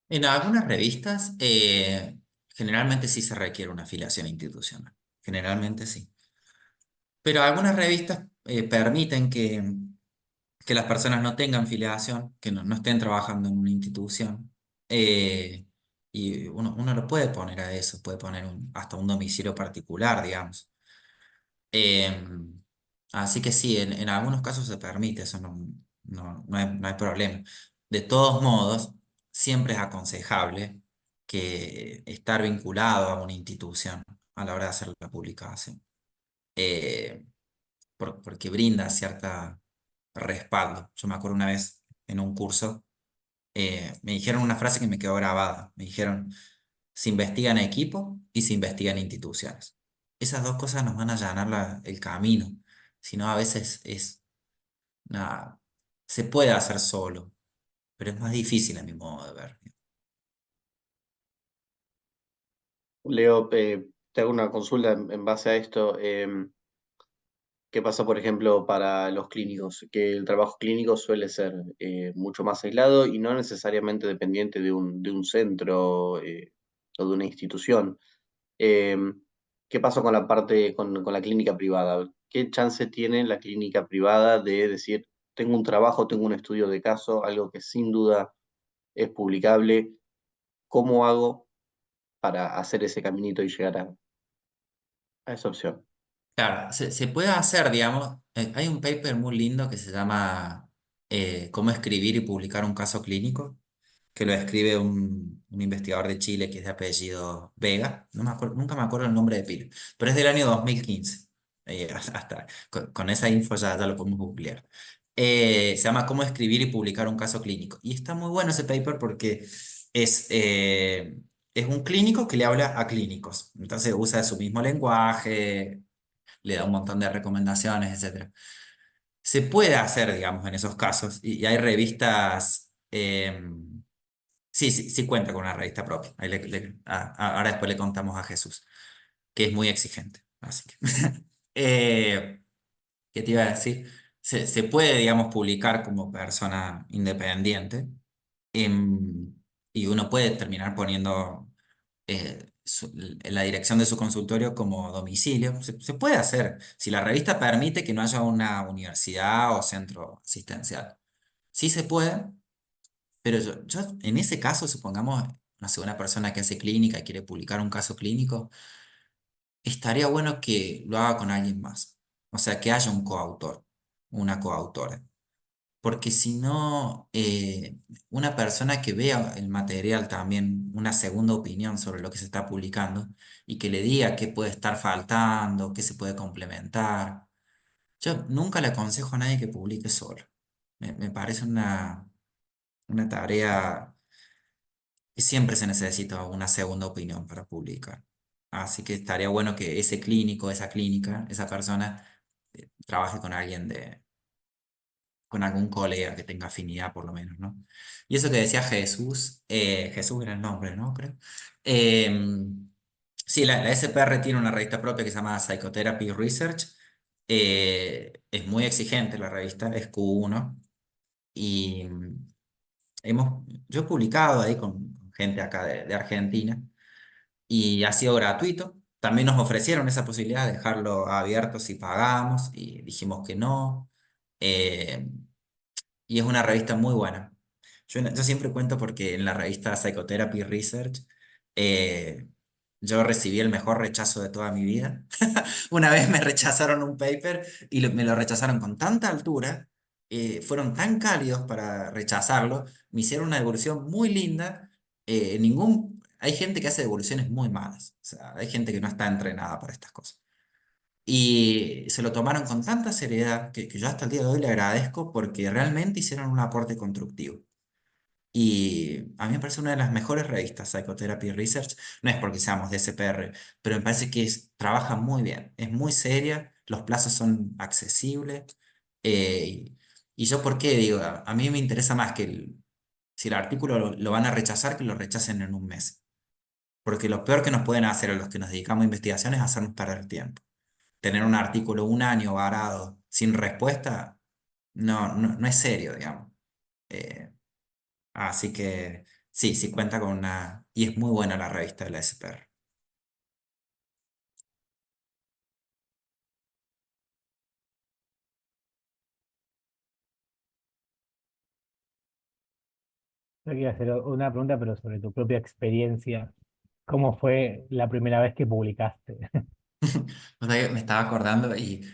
En algunas revistas, generalmente sí se requiere una afiliación institucional, generalmente sí. Pero algunas revistas permiten que las personas no tengan filiación, que no estén trabajando en una institución. eh, y uno lo puede poner a eso, puede poner hasta un domicilio particular, digamos. Así que sí, en algunos casos se permite, eso no hay problema. De todos modos, siempre es aconsejable que estar vinculado a una institución a la hora de hacer la publicación, eh, porque brinda cierta respaldo. Yo me acuerdo una vez en un curso, me dijeron una frase que me quedó grabada. Me dijeron, se investiga en equipo y se investiga en instituciones. Esas dos cosas nos van a allanar el camino. Si no, a veces nada, se puede hacer solo, pero es más difícil a mi modo de ver. Leo, te hago una consulta en base a esto. ¿Qué pasa, por ejemplo, para los clínicos? Que el trabajo clínico suele ser mucho más aislado y no necesariamente dependiente de un centro o de una institución. Eh, ¿Qué pasa con la parte, con la clínica privada? ¿Qué chance tiene la clínica privada de decir, tengo un trabajo, tengo un estudio de caso, algo que sin duda es publicable? ¿Cómo hago para hacer ese caminito y llegar a esa opción? Claro, se puede hacer, digamos, hay un paper muy lindo que se llama Cómo escribir y publicar un caso clínico, que lo escribe un investigador de Chile que es de apellido Vega, no me acuerdo, nunca me acuerdo el nombre de pila, pero es del año 2015. Hasta con esa info ya lo podemos googlear. Se llama Cómo escribir y publicar un caso clínico. Y está muy bueno ese paper porque es, eh, es un clínico que le habla a clínicos. Entonces usa su mismo lenguaje, le da un montón de recomendaciones, etcétera. Se puede hacer, digamos, en esos casos, y hay revistas, sí, sí, sí cuenta con una revista propia. Ahí ahora después le contamos a Jesús, que es muy exigente. Así que, ¿qué te iba a decir? Se puede, digamos, publicar como persona independiente, em, y uno puede terminar poniendo la dirección de su consultorio como domicilio. Se puede hacer, si la revista permite que no haya una universidad o centro asistencial. Sí se puede, pero yo en ese caso, supongamos, no sé, una persona que hace clínica y quiere publicar un caso clínico, estaría bueno que lo haga con alguien más. O sea, que haya un coautor, una coautora. Porque si no, una persona que vea el material también, una segunda opinión sobre lo que se está publicando y que le diga qué puede estar faltando, qué se puede complementar. Yo nunca le aconsejo a nadie que publique solo. Me parece una tarea que siempre se necesita una segunda opinión para publicar. Así que estaría bueno que ese clínico, esa clínica, esa persona trabaje con alguien con algún colega que tenga afinidad por lo menos, ¿no? Y eso que decía Jesús, Jesús era el nombre, ¿no? Creo. Sí, la SPR tiene una revista propia que se llama Psychotherapy Research. Es muy exigente la revista, es Q1. Y yo he publicado ahí con gente acá de Argentina y ha sido gratuito. También nos ofrecieron esa posibilidad de dejarlo abierto si pagamos y dijimos que no. Eh, y es una revista muy buena. Yo siempre cuento porque en la revista Psychotherapy Research eh, yo recibí el mejor rechazo de toda mi vida. Una vez me rechazaron un paper y me lo rechazaron con tanta altura, fueron tan cálidos para rechazarlo, me hicieron una devolución muy linda. Hay gente que hace devoluciones muy malas, o sea, hay gente que no está entrenada para estas cosas. Y se lo tomaron con tanta seriedad que yo hasta el día de hoy le agradezco porque realmente hicieron un aporte constructivo. Y a mí me parece una de las mejores revistas, Psychotherapy Research. No es porque seamos de SPR, pero me parece que trabaja muy bien, es muy seria, los plazos son accesibles. Y yo, ¿por qué? Digo, a mí me interesa más que si el artículo lo van a rechazar, que lo rechacen en un mes. Porque lo peor que nos pueden hacer a los que nos dedicamos a investigación es hacernos perder tiempo. Tener un artículo un año varado sin respuesta, no es serio, digamos. Eh, Así que sí, sí cuenta con una. Y es muy buena la revista de la SPR. Yo quería hacer una pregunta, pero sobre tu propia experiencia. ¿Cómo fue la primera vez que publicaste? O sea, que me estaba acordando y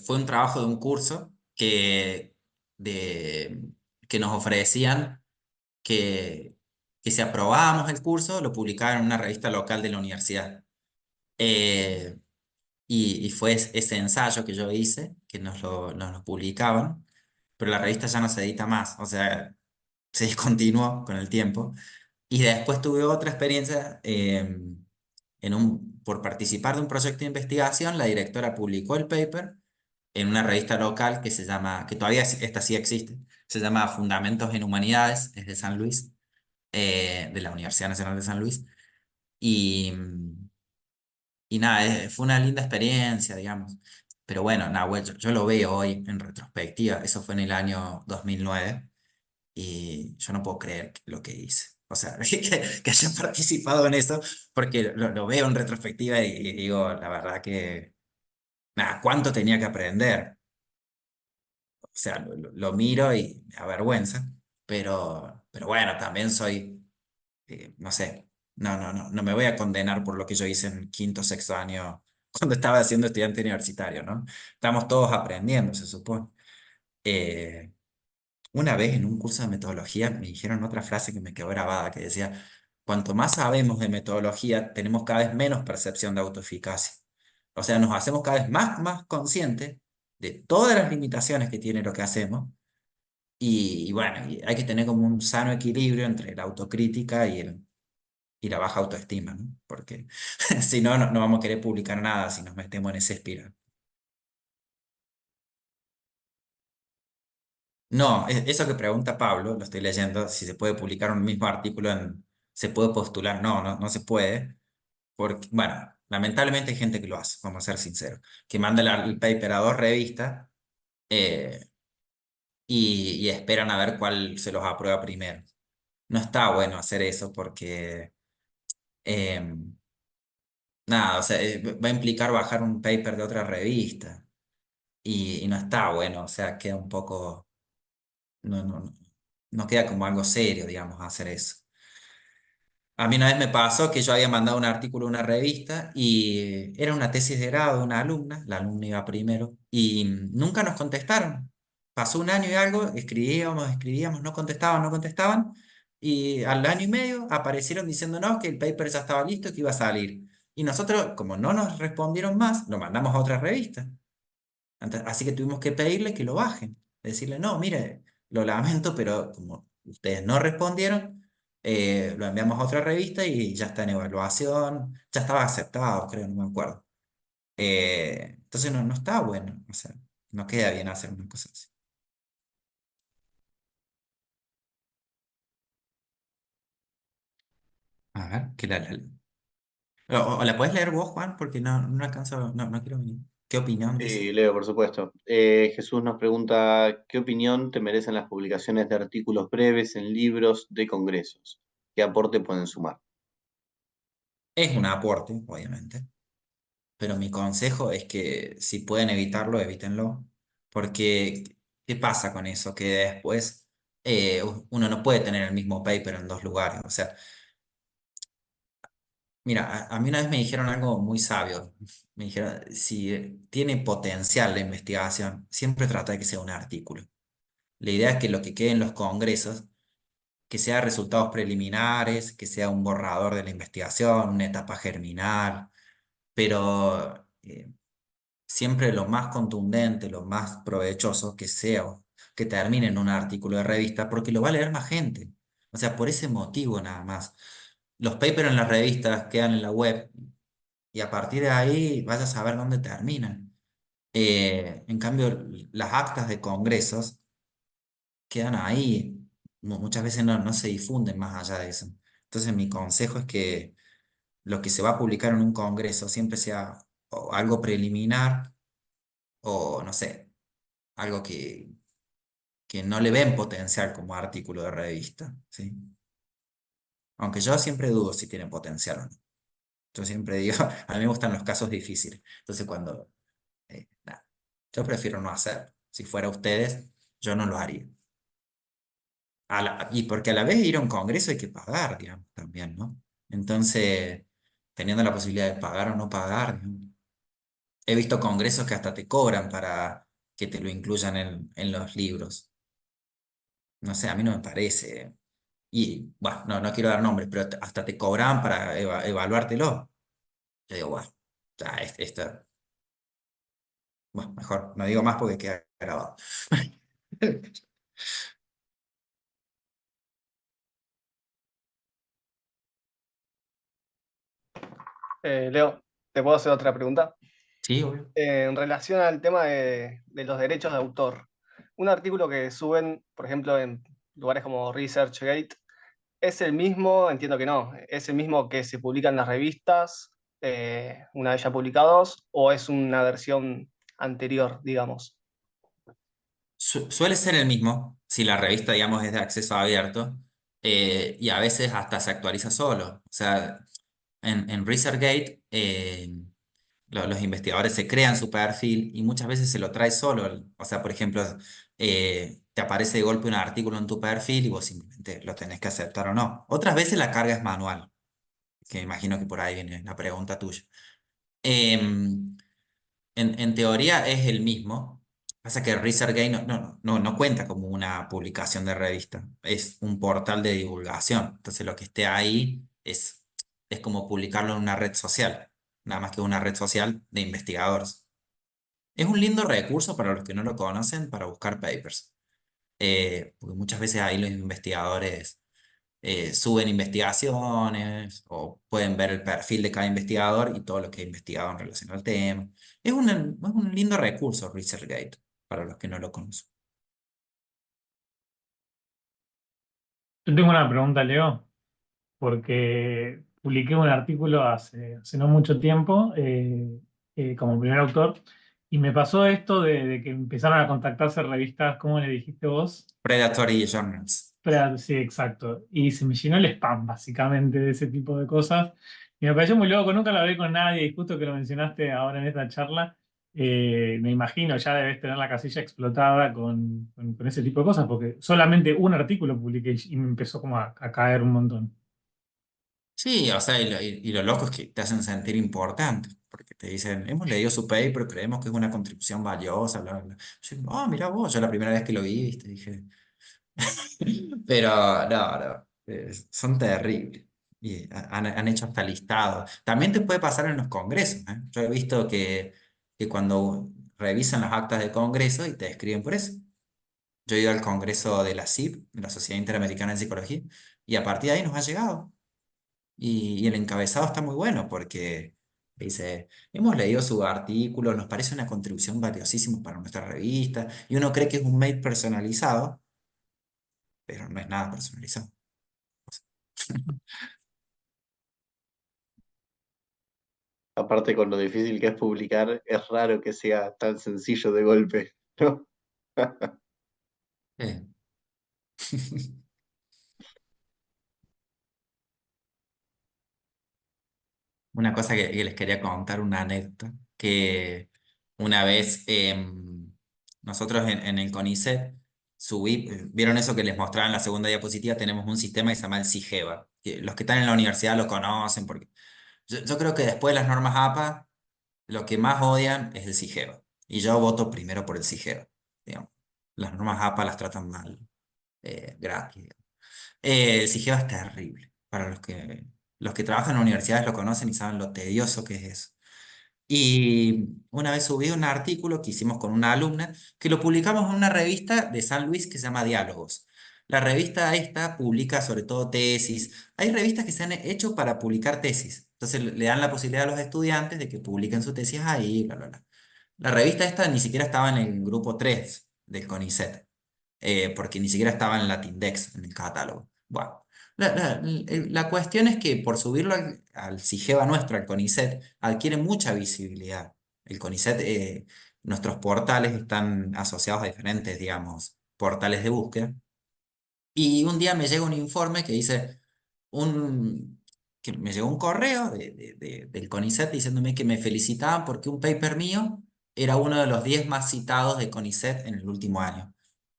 fue un trabajo de un curso de, que nos ofrecían que si aprobábamos el curso, lo publicaban en una revista local de la universidad. Eh, y fue ese ensayo que yo hice, que nos lo publicaban, pero la revista ya no se edita más, o sea, se discontinuó con el tiempo. Y después tuve otra experiencia por participar de un proyecto de investigación, la directora publicó el paper en una revista local que se llama, que todavía esta sí existe, se llama Fundamentos en Humanidades, es de San Luis, de la Universidad Nacional de San Luis. Y, y nada, fue una linda experiencia, digamos. Pero bueno, Nahuel, yo lo veo hoy en retrospectiva, eso fue en el año 2009 y yo no puedo creer lo que hice. O sea, que haya participado en eso, porque lo veo en retrospectiva y digo, la verdad que, nada, cuánto tenía que aprender. O sea, lo miro y me avergüenza, pero bueno, también soy, no sé, no me voy a condenar por lo que yo hice en quinto, sexto año, cuando estaba siendo estudiante universitario, ¿no? Estamos todos aprendiendo, se supone. Eh, Una vez en un curso de metodología me dijeron otra frase que me quedó grabada, que decía, cuanto más sabemos de metodología, tenemos cada vez menos percepción de autoeficacia. O sea, nos hacemos cada vez más conscientes de todas las limitaciones que tiene lo que hacemos. Y bueno, y hay que tener como un sano equilibrio entre la autocrítica y la baja autoestima, ¿no? Porque si no, no vamos a querer publicar nada si nos metemos en ese espiral. No, eso que pregunta Pablo, lo estoy leyendo, si se puede publicar un mismo artículo se puede postular, no se puede, porque, bueno, lamentablemente hay gente que lo hace, vamos a ser sinceros, que manda el paper a dos revistas eh, y esperan a ver cuál se los aprueba primero. No está bueno hacer eso porque, eh, nada, o sea, va a implicar bajar un paper de otra revista y no está bueno, o sea, queda un poco, no queda como algo serio, digamos, hacer eso. A mí una vez me pasó que yo había mandado un artículo a una revista y era una tesis de grado de una alumna, la alumna iba primero, y nunca nos contestaron. Pasó un año y algo, escribíamos, no contestaban, y al año y medio aparecieron diciéndonos que el paper ya estaba listo, que iba a salir. Y nosotros, como no nos respondieron más, lo mandamos a otra revista. Así que tuvimos que pedirle que lo bajen. Decirle, no, mire, lo lamento, pero como ustedes no respondieron, lo enviamos a otra revista y ya está en evaluación, ya estaba aceptado, creo, no me acuerdo. Entonces no está bueno, o sea, no queda bien hacer una cosa así. A ver, o la puedes leer vos, Juan, porque no alcanzo, no quiero venir. ¿Qué opinión dice? Sí, Leo, por supuesto. Jesús nos pregunta, ¿qué opinión te merecen las publicaciones de artículos breves en libros de congresos? ¿Qué aporte pueden sumar? Es un aporte, obviamente. Pero mi consejo es que si pueden evitarlo, evítenlo, porque ¿qué pasa con eso? Que después uno no puede tener el mismo paper en dos lugares. O sea, mira, a mí una vez me dijeron algo muy sabio. Me dijeron, si tiene potencial la investigación, siempre trata de que sea un artículo. La idea es que lo que quede en los congresos, que sea resultados preliminares, que sea un borrador de la investigación, una etapa germinal, pero siempre lo más contundente, lo más provechoso que sea, que termine en un artículo de revista, porque lo va a leer más gente. O sea, por ese motivo nada más. Los papers en las revistas quedan en la web y a partir de ahí vaya a saber dónde terminan. En cambio, las actas de congresos quedan ahí. Muchas veces no se difunden más allá de eso. Entonces, mi consejo es que lo que se va a publicar en un congreso siempre sea o algo preliminar o no sé, algo que no le ven potencial como artículo de revista, ¿sí? Aunque yo siempre dudo si tiene potencial o no. Yo siempre digo, a mí me gustan los casos difíciles. Entonces nada, yo prefiero no hacer. Si fuera ustedes, yo no lo haría. Y porque a la vez ir a un congreso hay que pagar, digamos, también, ¿no? Entonces, teniendo la posibilidad de pagar o no pagar, digamos. He visto congresos que hasta te cobran para que te lo incluyan en los libros. No sé, a mí no me parece. Y, bueno, no quiero dar nombres, pero hasta te cobraban para evaluártelo. Yo digo, bueno, ya, bueno, mejor, no digo más porque queda grabado. Leo, ¿te puedo hacer otra pregunta? Sí, obvio. En relación al tema de los derechos de autor, un artículo que suben, por ejemplo, en lugares como ResearchGate, ¿es el mismo? Entiendo que no. ¿Es el mismo que se publica en las revistas, una vez ya publicados, o es una versión anterior, digamos? Suele ser el mismo, si la revista, digamos, es de acceso abierto, y a veces hasta se actualiza solo. O sea, en ResearchGate, los investigadores se crean su perfil y muchas veces se lo trae solo. O sea, por ejemplo, te aparece de golpe un artículo en tu perfil y vos simplemente lo tenés que aceptar o no. Otras veces la carga es manual, que imagino que por ahí viene la pregunta tuya. Em, en teoría es el mismo. Pasa que ResearchGate no cuenta como una publicación de revista, es un portal de divulgación. Entonces lo que esté ahí es como publicarlo en una red social, nada más que una red social de investigadores. Es un lindo recurso para los que no lo conocen para buscar papers, porque muchas veces ahí los investigadores suben investigaciones o pueden ver el perfil de cada investigador y todo lo que ha investigado en relación al tema. Es un lindo recurso ResearchGate para los que no lo conocen. Yo tengo una pregunta, Leo, porque publiqué un artículo hace no mucho tiempo como primer autor y me pasó esto de que empezaron a contactarse revistas, ¿cómo le dijiste vos? Predatory Journals. Sí, exacto. Y se me llenó el spam, básicamente, de ese tipo de cosas. Y me pareció muy loco, nunca lo hablé con nadie, y justo que lo mencionaste ahora en esta charla, me imagino ya debes tener la casilla explotada con ese tipo de cosas, porque solamente un artículo publiqué y me empezó como a caer un montón. Sí, o sea, y lo loco es que te hacen sentir importante, porque te dicen, hemos leído su paper, creemos que es una contribución valiosa, bla, bla, bla. Yo digo, mira vos, yo la primera vez que lo vi, viste, dije, pero no, son terribles. Y han hecho hasta listados. También te puede pasar en los congresos, ¿eh? Yo he visto que cuando revisan las actas de congreso y te escriben por eso. Yo he ido al congreso de la SIP, de la Sociedad Interamericana de Psicología, y a partir de ahí nos ha llegado. Y el encabezado está muy bueno porque dice, hemos leído su artículo, nos parece una contribución valiosísima para nuestra revista, y uno cree que es un mail personalizado, pero no es nada personalizado. Aparte con lo difícil que es publicar, es raro que sea tan sencillo de golpe, ¿no? Eh. Una cosa que les quería contar, una anécdota, que una vez nosotros en el CONICET vieron eso que les mostraba en la segunda diapositiva, tenemos un sistema que se llama el CIGEVA, que los que están en la universidad lo conocen, porque yo creo que después de las normas APA, lo que más odian es el CIGEVA, y yo voto primero por el CIGEVA, digamos. Las normas APA las tratan mal, gratis. El CIGEVA es terrible. Para los que trabajan en universidades lo conocen y saben lo tedioso que es eso. Y una vez subí un artículo que hicimos con una alumna que lo publicamos en una revista de San Luis que se llama Diálogos. La revista esta publica sobre todo tesis. Hay revistas que se han hecho para publicar tesis. Entonces le dan la posibilidad a los estudiantes de que publiquen su tesis ahí, bla, bla, bla. La revista esta ni siquiera estaba en el grupo 3 del CONICET, porque ni siquiera estaba en Latindex, en el catálogo. Bueno, la cuestión es que por subirlo al SIGEVA nuestro, al CONICET, adquiere mucha visibilidad. El CONICET, nuestros portales están asociados a diferentes, digamos, portales de búsqueda. Y un día me llega un informe que dice, que me llegó un correo del CONICET diciéndome que me felicitaban porque un paper mío era uno de los 10 más citados de CONICET en el último año.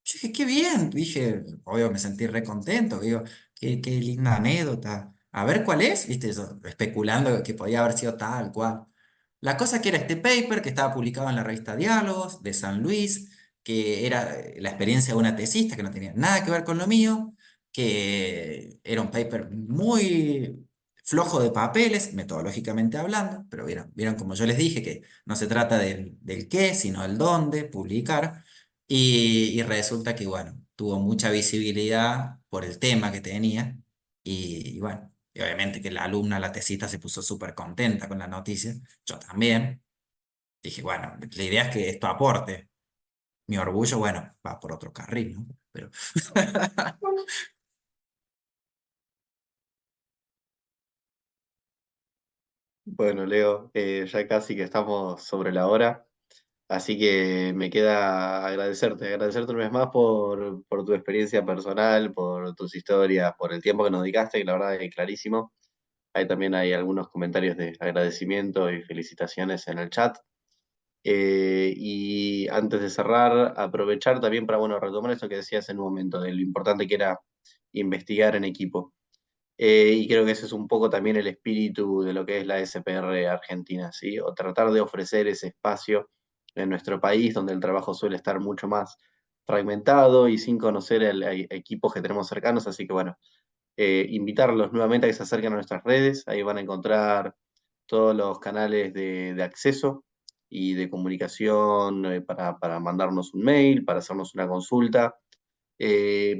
Yo dije, qué bien, dije, obvio me sentí re contento, digo, qué linda anécdota. A ver cuál es, viste, yo especulando que podía haber sido tal cual. La cosa que era este paper que estaba publicado en la revista Diálogos de San Luis, que era la experiencia de una tesista que no tenía nada que ver con lo mío, que era un paper muy flojo de papeles, metodológicamente hablando, pero vieron como yo les dije que no se trata del qué, sino del dónde, publicar. Y resulta que, bueno, tuvo mucha visibilidad por el tema que tenía. Y bueno, y obviamente que la alumna, la tesista, se puso súper contenta con la noticia. Yo también. Dije, bueno, la idea es que esto aporte. Mi orgullo, bueno, va por otro carril, ¿no? Pero Bueno, Leo, ya casi que estamos sobre la hora, así que me queda agradecerte una vez más por tu experiencia personal, por tus historias, por el tiempo que nos dedicaste, que la verdad es clarísimo. Ahí también hay algunos comentarios de agradecimiento y felicitaciones en el chat. Y antes de cerrar, aprovechar también para, bueno, retomar esto que decías en un momento, de lo importante que era investigar en equipo. Y creo que ese es un poco también el espíritu de lo que es la SPR Argentina, ¿sí? O tratar de ofrecer ese espacio en nuestro país donde el trabajo suele estar mucho más fragmentado y sin conocer a equipos que tenemos cercanos. Así que bueno, invitarlos nuevamente a que se acerquen a nuestras redes. Ahí van a encontrar todos los canales de acceso y de comunicación para mandarnos un mail, para hacernos una consulta.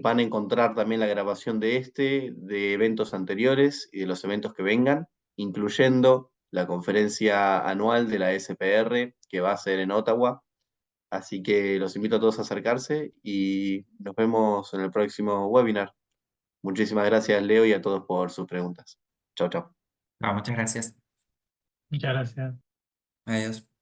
Van a encontrar también la grabación de eventos anteriores y de los eventos que vengan, incluyendo la conferencia anual de la SPR que va a ser en Ottawa. Así que los invito a todos a acercarse y nos vemos en el próximo webinar. Muchísimas gracias, Leo, y a todos por sus preguntas. Chao, chao. no, muchas gracias. Muchas gracias. Adiós.